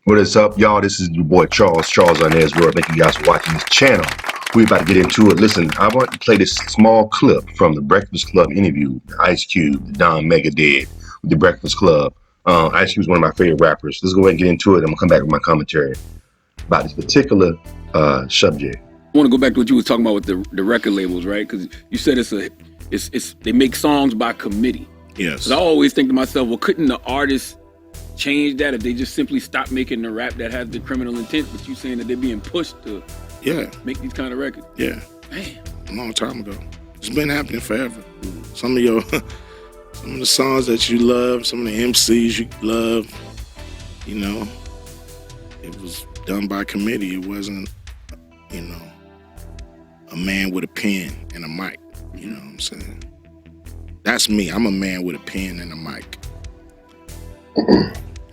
What is up, y'all? This is your boy Charles Inez World. Thank you guys for watching this channel. We're about to get into it. Listen, I want to play this small clip from the Breakfast Club interview. Ice Cube, Don Mega did with the Breakfast Club. Ice Cube is one of my favorite rappers. Let's go ahead and get into it. I'm gonna come back with my commentary about this particular subject. I want to go back to what you was talking about with the record labels, right? Because you said they make songs by committee. Yes. I always think to myself, well, couldn't the artists change that if they just simply stop making the rap that has the criminal intent? But you saying that they're being pushed to make these kind of records? Yeah. Man. A long time ago. It's been happening forever. Some of the songs that you love, some of the MCs you love, you know, it was done by committee. It wasn't, you know, a man with a pen and a mic. You know what I'm saying? That's me. I'm a man with a pen and a mic.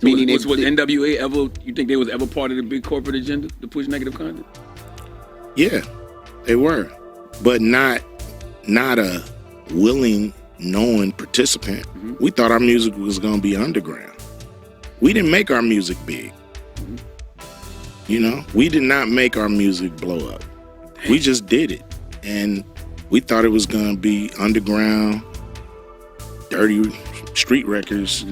Meaning was NWA ever, you think they was ever part of the big corporate agenda to push negative content? Yeah, they were. But not a willing, knowing participant. We thought our music was gonna be underground. We didn't make our music big. You know, we did not make our music blow up. We just did it. And we thought it was gonna be underground, dirty street records.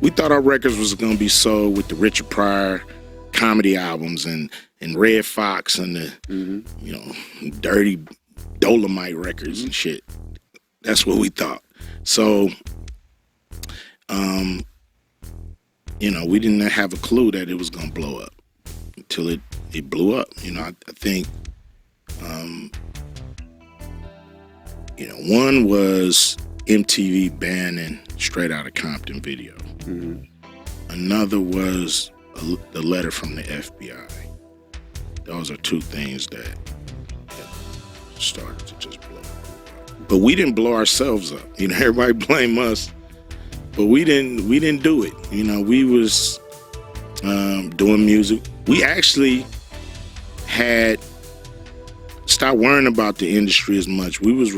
We thought our records was gonna be sold with the Richard Pryor comedy albums and Red Fox and the you know, dirty Dolomite records and shit. That's what we thought. So you know, we didn't have a clue that it was gonna blow up until it blew up. You know, I think you know, one was MTV banning Straight Outta Compton video. Another was the letter from the FBI. Those are two things that started to just blow up. But we didn't blow ourselves up. You know, everybody blame us, but we didn't do it. You know, we was doing music. We actually had stopped worrying about the industry as much. We was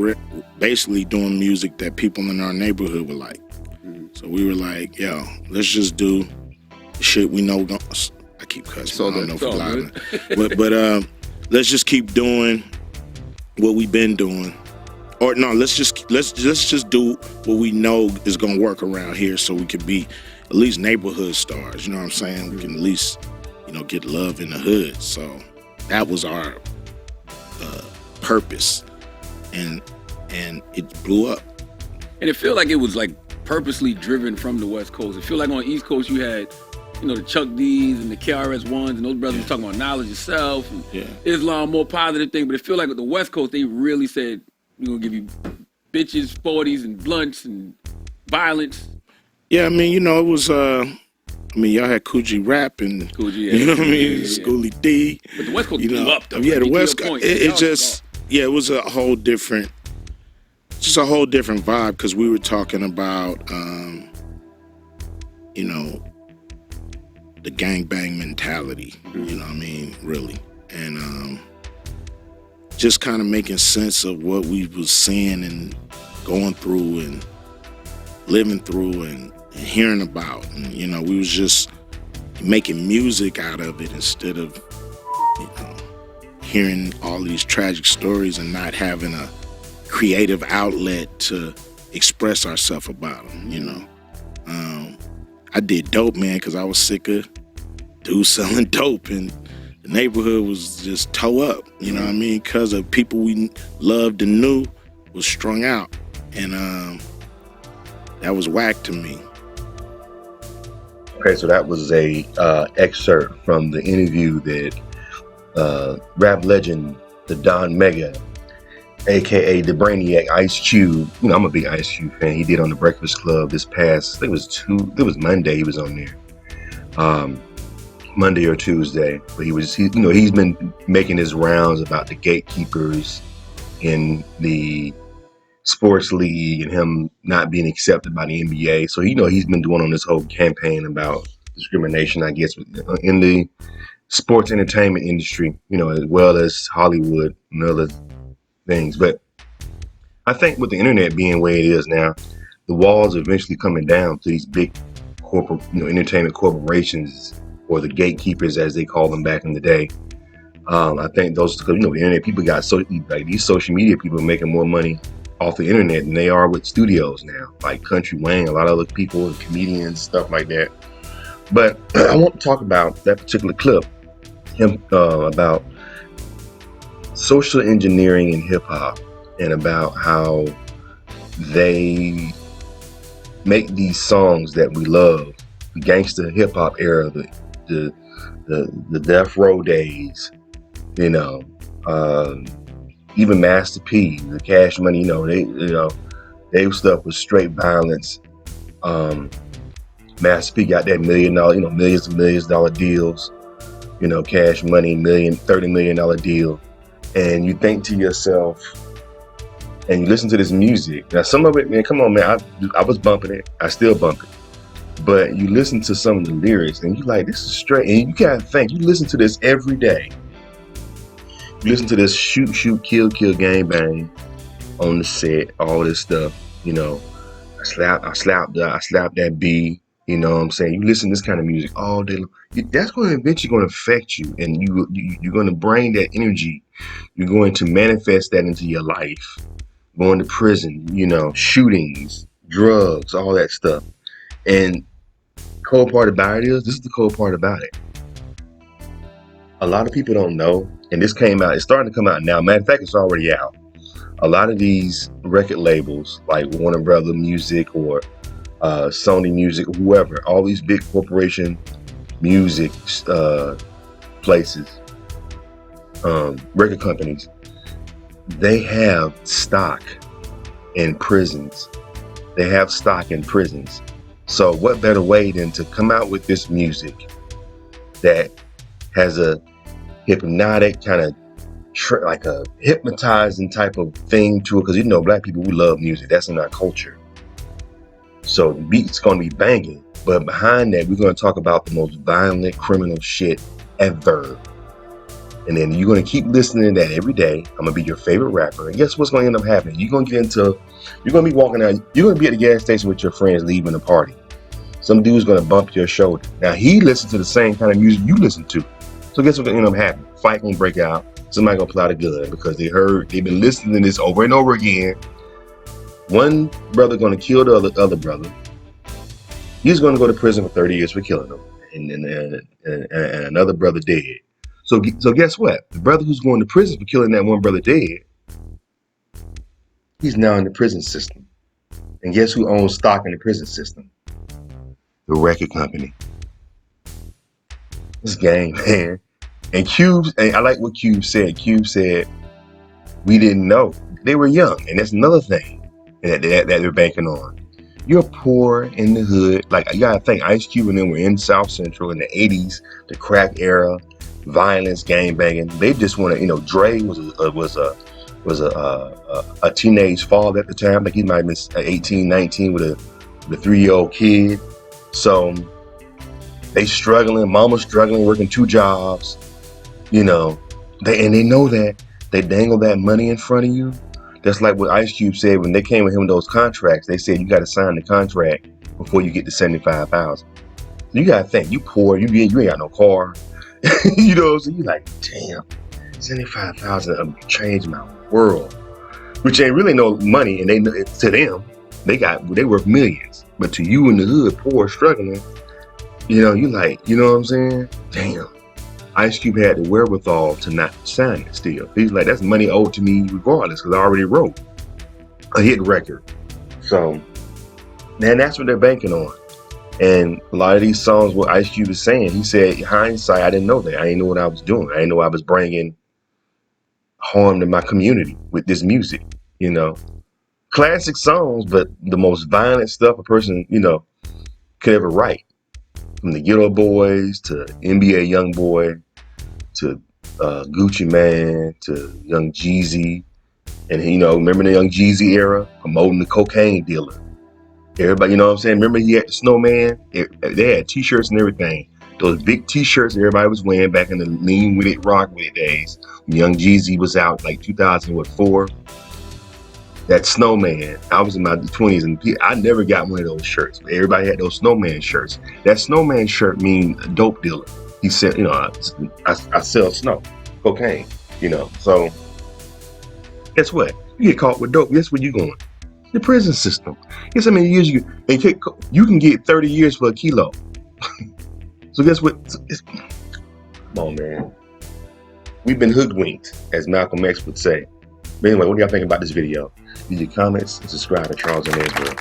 basically doing music that people in our neighborhood would like. So we were like, yo, let's just do shit we know. I keep cussing. I don't know if it's loud. But let's just keep doing what we've been doing. Or no, let's just do what we know is gonna work around here, so we can be at least neighborhood stars. You know what I'm saying? We can at least, you know, get love in the hood. So that was our purpose, and it blew up. And it felt like it was like purposely driven from the West Coast. It feel like on the East Coast you had, you know, the Chuck D's and the KRS-Ones, and those brothers were talking about knowledge itself and Islam, more positive thing. But it feel like with the West Coast, they really said, we're gonna give you bitches, 40s, and blunts and violence. Yeah, I mean, you know, it was y'all had Coogee Rap and you know what I mean, Schoolie D. But the West Coast blew up though. Yeah, the West Coast. It just it was a whole different, just a whole different vibe, because we were talking about you know, the gangbang mentality. You know what I mean, really, and just kind of making sense of what we was seeing and going through and living through and hearing about. And, you know, we was just making music out of it instead of, you know, hearing all these tragic stories and not having a creative outlet to express ourselves about them, you know. I did Dope Man because I was sick of dudes selling dope, and the neighborhood was just toe up, you know what I mean, because of people we loved and knew was strung out, and that was whack to me. Okay, so that was a excerpt from the interview that rap legend, the Don Mega, aka the Brainiac, Ice Cube. You know, I'm a big Ice Cube fan. He did on the Breakfast Club this past, I think it was Monday. He was on there, Monday or Tuesday. But he's been making his rounds about the gatekeepers in the sports league and him not being accepted by the NBA. So, you know, he's been doing on this whole campaign about discrimination, I guess, in the sports entertainment industry, you know, as well as Hollywood and other things. But I think with the internet being where it is now, the walls are eventually coming down to these big corporate, you know, entertainment corporations or the gatekeepers, as they call them back in the day. I think those, because the internet people got so like these social media people are making more money off the internet than they are with studios now, like Country Wayne, a lot of other people, and comedians, stuff like that. But I want to talk about that particular clip, him about social engineering in hip hop, and about how they make these songs that we love, the gangster hip hop era, the Death Row days, you know, even Master P, the Cash Money, they stuff was straight violence. Master P got that millions and millions-dollar deals, Cash Money, $30 million deal. And you think to yourself, and you listen to this music. Now, some of it, man, come on, man, I was bumping it. I still bump it. But you listen to some of the lyrics and you like, this is straight. And you gotta think, you listen to this every day. You listen to this shoot, kill, gang bang on the set, all this stuff, I slap that B, you know what I'm saying? You listen to this kind of music all day long. That's going to eventually going to affect you, and you're going to bring that energy. You're going to manifest that into your life. Going to prison, shootings, drugs, all that stuff. And cold part about it is, this is the cold part about it. A lot of people don't know, and this came out, it's starting to come out now. Matter of fact, it's already out. A lot of these record labels, like Warner Brother Music or Sony Music, or whoever, all these big corporation music places, record companies, they have stock in prisons. They have stock in prisons. So what better way than to come out with this music that has a hypnotic kind of like a hypnotizing type of thing to it, because Black people, we love music. That's in our culture. So the beat's going to be banging, but behind that, we're going to talk about the most violent criminal shit ever. And then you're going to keep listening to that every day. I'm going to be your favorite rapper. And guess what's going to end up happening? You're going to be walking out, you're going to be at the gas station with your friends leaving the party. Some dude's going to bump your shoulder. Now, he listens to the same kind of music you listen to. So guess what's going to end up happening? Fight going to break out. Somebody going to pull out a gun because they've been listening to this over and over again. One brother going to kill the other brother. He's going to go to prison for 30 years for killing him. And another brother dead. So guess what? The brother who's going to prison for killing that one brother dead, he's now in the prison system. And guess who owns stock in the prison system? The record company. This game, man. And I like what Cube said. Cube said, we didn't know. They were young. And that's another thing that they're banking on. You're poor in the hood. Like, you gotta think, Ice Cube and them were in South Central in the 80s, the crack era, violence, gang banging. They just want to, Dre was a teenage father at the time. Like, he might have been 18, 19 with a 3-year-old kid. So they struggling, mama's struggling, working 2 jobs. They know that. They dangle that money in front of you. That's like what Ice Cube said when they came with him with those contracts. They said you got to sign the contract before you get to $75,000. So you got to think, you poor, you ain't got no car. You know what I'm saying? You like, damn, $75,000 changed my world. Which ain't really no money, and to them, they worth millions. But to you in the hood, poor, struggling, you like, you know what I'm saying? Damn. Ice Cube had the wherewithal to not sign it still. He's like, that's money owed to me regardless, because I already wrote a hit record. So, man, that's what they're banking on. And a lot of these songs, what Ice Cube is saying, he said, hindsight, I didn't know that. I didn't know what I was doing. I didn't know I was bringing harm to my community with this music, Classic songs, but the most violent stuff a person, could ever write. From the Ghetto Boys to NBA Youngboy to Gucci Mane to Young Jeezy. And, remember the Young Jeezy era? Promoting the cocaine dealer. Everybody, you know what I'm saying? Remember he had the snowman? They had t-shirts and everything. Those big t-shirts everybody was wearing back in the lean with it, rock with it days. When Young Jeezy was out like 2004. That snowman. I was in my 20s and I never got one of those shirts. Everybody had those snowman shirts. That snowman shirt means a dope dealer. He said, you know, I sell snow, cocaine, you know. So guess what? You get caught with dope. Guess where you going? The prison system. Guess how many years you can get 30 years for a kilo. So guess what? Come on, man. We've been hoodwinked, as Malcolm X would say. But anyway, what do y'all think about this video? Leave your comments and subscribe to Charles and Israel.